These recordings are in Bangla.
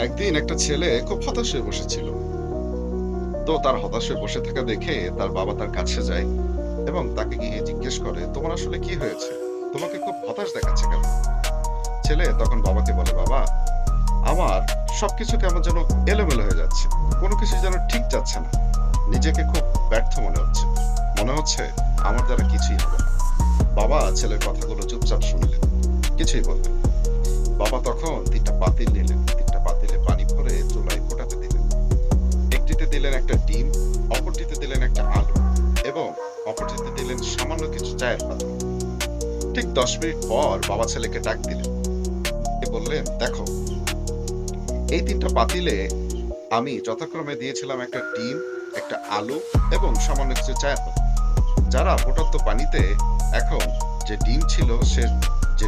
একদিন একটা ছেলে খুব হতাশ হয়ে বসেছিল। তো তার হতাশ হয়ে বসে থাকা দেখে তার বাবা তার কাছে যায় এবং তাকে গিয়ে জিজ্ঞেস করে, তোমার আসলে কি হয়েছে? তোমাকে খুব হতাশ দেখাচ্ছে কেন? ছেলে তখন বাবাকে বলে, বাবা, আমার সবকিছু কেমন যেন এলোমেলো হয়ে যাচ্ছে। কোনো কিছু যেন ঠিক যাচ্ছে না। নিজেকে খুব ব্যর্থ মনে হচ্ছে। মনে হচ্ছে আমার দ্বারা কিছুই হবে না। বাবা ছেলের কথাগুলো চুপচাপ শুনলেন, কিছুই বললেন না। বাবা তখন ৩টা পাতিল নিলেন, ৩টা পাতিলে পানি ভরে চুলায় ফোটাতে দিলেন। একটিতে দিলেন একটা ডিম, অপরটিতে দিলেন একটা আলু এবং অপরটিতে দিলেন সামান্য কিছু চায়ের পাতা। ঠিক ১০ মিনিট পর বাবা ছেলেকে ডাক দিলেন। বললেন, দেখো, এই ৩টা পাতিলে আমি যথাক্রমে দিয়েছিলাম একটা ডিম, একটা আলু এবং সামান্য কিছু চায়ের পাতা। যারা ফুটন্ত পানিতে এখন যে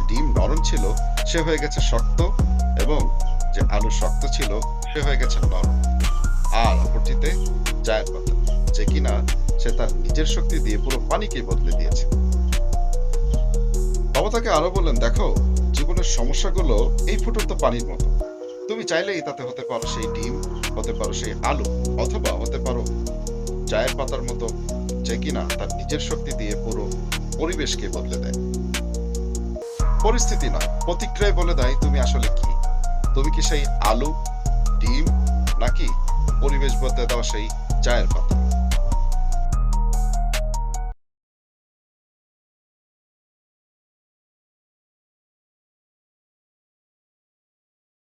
ডিম নরম ছিল সে হয়ে গেছে শক্ত এবং যে আলু শক্ত ছিল সে হয়ে গেছে নরম। আর অপরটিতে চায়ের পাতা, যে কিনা সে তার নিজের শক্তি দিয়ে পুরো পানিকে বদলে দিয়েছে। বাবা তাকে আরো বললেন, দেখো, জীবনের সমস্যাগুলো এই ফুটন্ত পানির মতো। তুমি চাইলেই তাতে হতে পারো সেই ডিম, হতে পারো সেই আলু, অথবা হতে পারো চায়ের পাতার মতো, যে কিনা তার নিজের শক্তি দিয়ে পুরো পরিবেশকে বদলে দেয়। পরিস্থিতি নয়, প্রতিক্রিয়ায় বলে দেয় তুমি আসলে কি। তুমি কি সেই আলু, ডিম, নাকি পরিবেশ বদলে দেওয়া সেই চায়ের পাতা?